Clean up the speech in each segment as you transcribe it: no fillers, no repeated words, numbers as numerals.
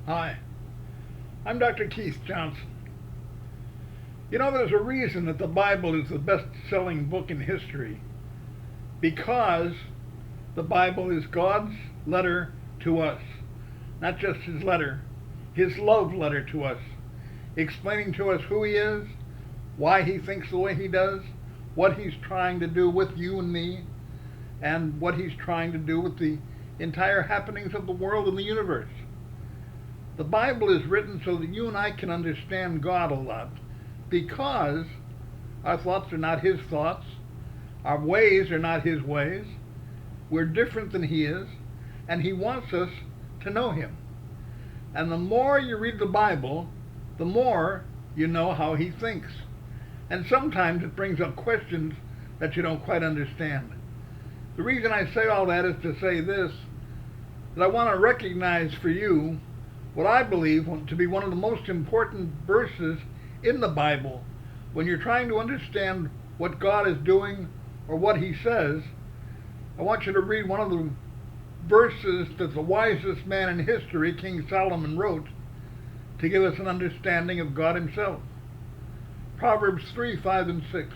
Hi, I'm Dr. Keith Johnson. You know, there's a reason that the Bible is the best-selling book in history, because the Bible is God's letter to us. Not just his letter, his love letter to us, explaining to us who he is, why he thinks the way he does, what he's trying to do with you and me, and what he's trying to do with the entire happenings of the world and the universe. The Bible is written so that you and I can understand God a lot, because our thoughts are not his thoughts, our ways are not his ways, we're different than he is, and he wants us to know him. And the more you read the Bible, the more you know how he thinks. And sometimes it brings up questions that you don't quite understand. The reason I say all that is to say this, that I want to recognize for you what I believe to be one of the most important verses in the Bible. When you're trying to understand what God is doing or what he says, I want you to read one of the verses that the wisest man in history, King Solomon, wrote to give us an understanding of God himself. Proverbs 3, 5, and 6.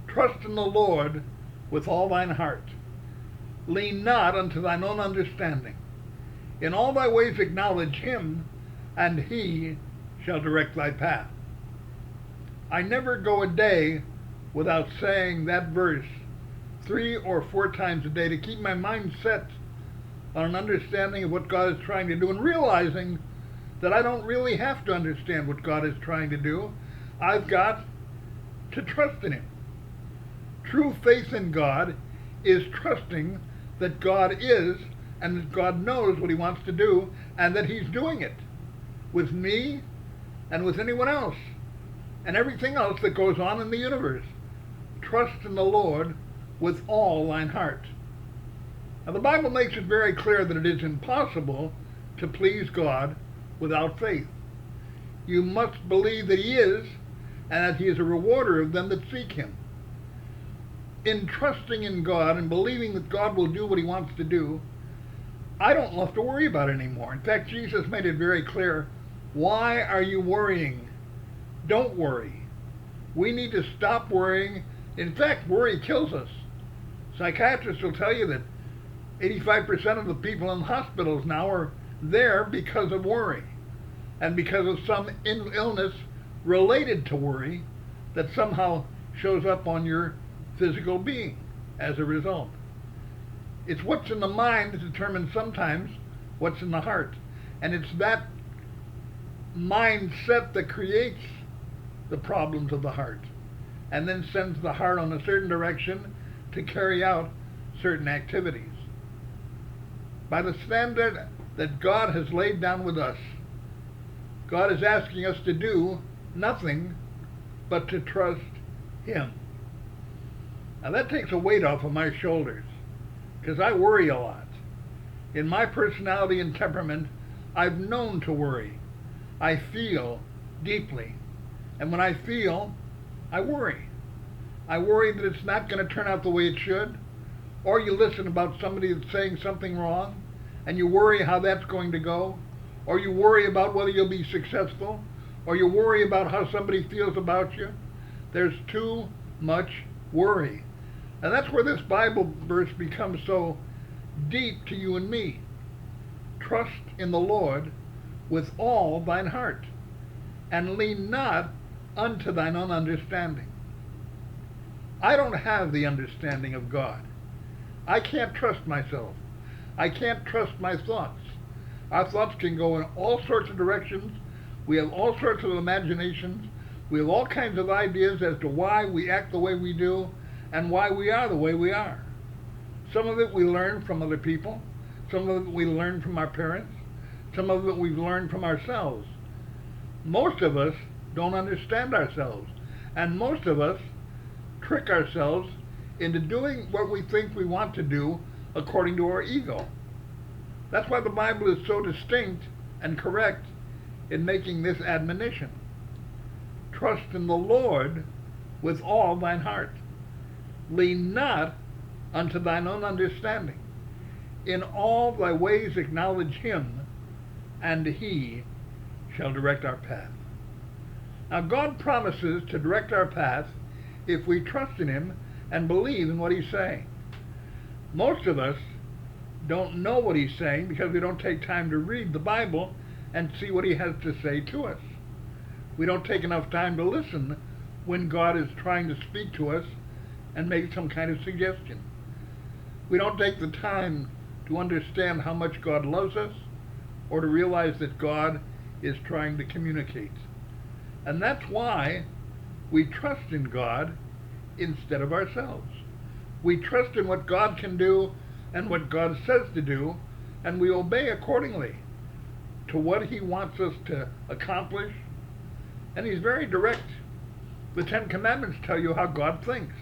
Trust in the Lord with all thine heart. Lean not unto thine own understanding. In all thy ways acknowledge him, and he shall direct thy path. I never go a day without saying that verse 3 or 4 times a day to keep my mind set on an understanding of what God is trying to do, and realizing that I don't really have to understand what God is trying to do. I've got to trust in him. True faith in God is trusting that God is, and that God knows what he wants to do, and that he's doing it with me and with anyone else and everything else that goes on in the universe. Trust in the Lord with all thine heart. Now, the Bible makes it very clear that it is impossible to please God without faith. You must believe that he is, and that he is a rewarder of them that seek him. In trusting in God and believing that God will do what he wants to do, I don't have to worry about it anymore. In fact, Jesus made it very clear. Why are you worrying? Don't worry. We need to stop worrying. In fact, worry kills us. Psychiatrists will tell you that 85% of the people in hospitals now are there because of worry, and because of some illness related to worry that somehow shows up on your physical being as a result. It's what's in the mind that determines sometimes what's in the heart. And it's that mindset that creates the problems of the heart, and then sends the heart on a certain direction to carry out certain activities. By the standard that God has laid down with us, God is asking us to do nothing but to trust him. Now that takes a weight off of my shoulders, because I worry a lot. In my personality and temperament, I've known to worry. I feel deeply. And when I feel, I worry. I worry that it's not going to turn out the way it should. Or you listen about somebody that's saying something wrong, and you worry how that's going to go. Or you worry about whether you'll be successful. Or you worry about how somebody feels about you. There's too much worry. And that's where this Bible verse becomes so deep to you and me. Trust in the Lord with all thine heart, and lean not unto thine own understanding. I don't have the understanding of God. I can't trust myself. I can't trust my thoughts. Our thoughts can go in all sorts of directions. We have all sorts of imaginations. We have all kinds of ideas as to why we act the way we do, and why we are the way we are. Some of it we learn from other people. Some of it we learn from our parents. Some of it we've learned from ourselves. Most of us don't understand ourselves. And most of us trick ourselves into doing what we think we want to do according to our ego. That's why the Bible is so distinct and correct in making this admonition. Trust in the Lord with all thine heart. Lean not unto thine own understanding. In all thy ways acknowledge him, and he shall direct our path. Now, God promises to direct our path if we trust in him and believe in what he's saying. Most of us don't know what he's saying because we don't take time to read the Bible and see what he has to say to us. We don't take enough time to listen when God is trying to speak to us and make some kind of suggestion. We don't take the time to understand how much God loves us or to realize that God is trying to communicate. And that's why we trust in God instead of ourselves. We trust in what God can do and what God says to do, and we obey accordingly to what he wants us to accomplish. And he's very direct. The Ten Commandments tell you how God thinks.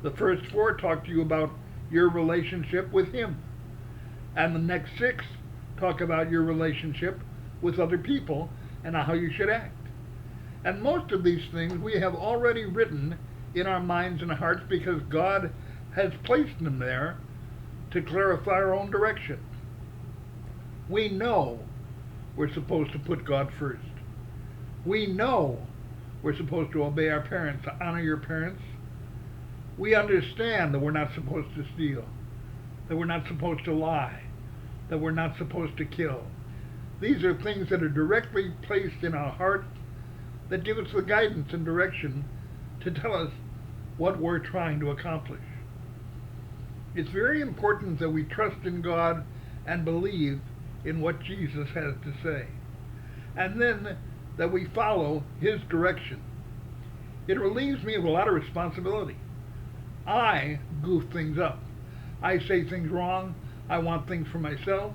The first 4 talk to you about your relationship with him. And the next 6 talk about your relationship with other people and how you should act. And most of these things we have already written in our minds and hearts because God has placed them there to clarify our own direction. We know we're supposed to put God first. We know we're supposed to obey our parents, to honor your parents. We understand that we're not supposed to steal, that we're not supposed to lie, that we're not supposed to kill. These are things that are directly placed in our heart that give us the guidance and direction to tell us what we're trying to accomplish. It's very important that we trust in God and believe in what Jesus has to say, and then that we follow his direction. It relieves me of a lot of responsibility. I goof things up. I say things wrong. I want things for myself.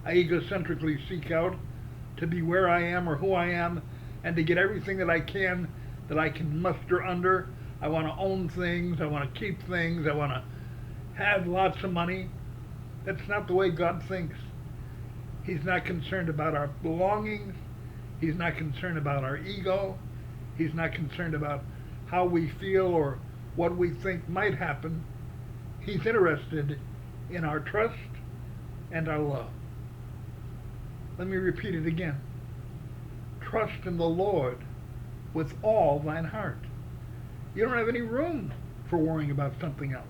I egocentrically seek out to be where I am or who I am and to get everything that I can muster under. I want to own things. I want to keep things. I want to have lots of money. That's not the way God thinks. He's not concerned about our belongings. He's not concerned about our ego. He's not concerned about how we feel or what we think might happen. He's interested in our trust and our love. Let me repeat it again. Trust in the Lord with all thine heart. You don't have any room for worrying about something else.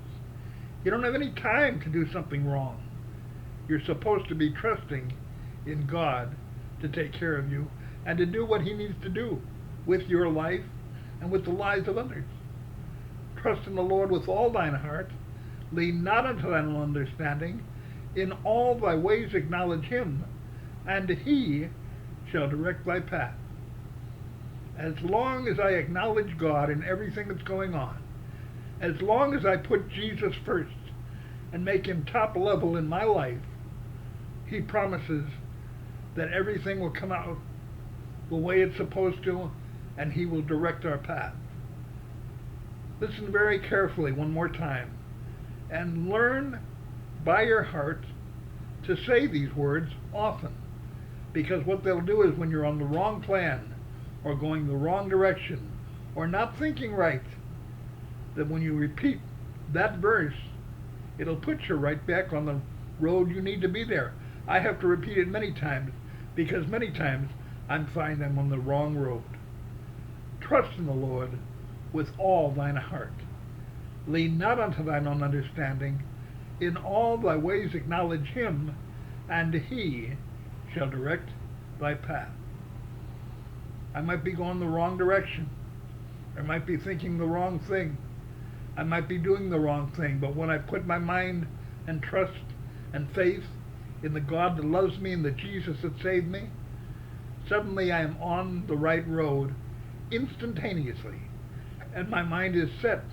You don't have any time to do something wrong. You're supposed to be trusting in God to take care of you and to do what he needs to do with your life and with the lives of others. Trust in the Lord with all thine heart. Lean not unto thine own understanding. In all thy ways acknowledge him, and he shall direct thy path. As long as I acknowledge God in everything that's going on, as long as I put Jesus first and make him top level in my life, he promises that everything will come out the way it's supposed to, and he will direct our path. Listen very carefully one more time and learn by your heart to say these words often, because what they'll do is when you're on the wrong plan or going the wrong direction or not thinking right, that when you repeat that verse, it'll put you right back on the road you need to be there. I have to repeat it many times because many times I find I'm on the wrong road. Trust in the Lord with all thine heart. Lean not unto thine own understanding. In all thy ways acknowledge him, and he shall direct thy path. I might be going the wrong direction. I might be thinking the wrong thing. I might be doing the wrong thing, but when I put my mind and trust and faith in the God that loves me and the Jesus that saved me, suddenly I am on the right road instantaneously, and my mind is set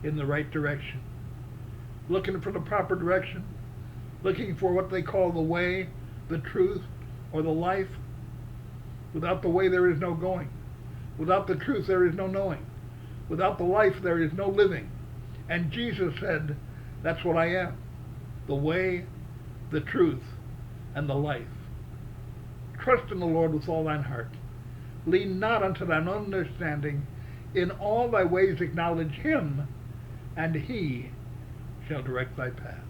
in the right direction, looking for the proper direction, looking for what they call the way, the truth, or the life. Without the way there is no going. Without the truth there is no knowing. Without the life there is no living. And Jesus said, that's what I am, the way, the truth, and the life. Trust in the Lord with all thine heart. Lean not unto thine own understanding. In all thy ways acknowledge him, and he shall direct thy path.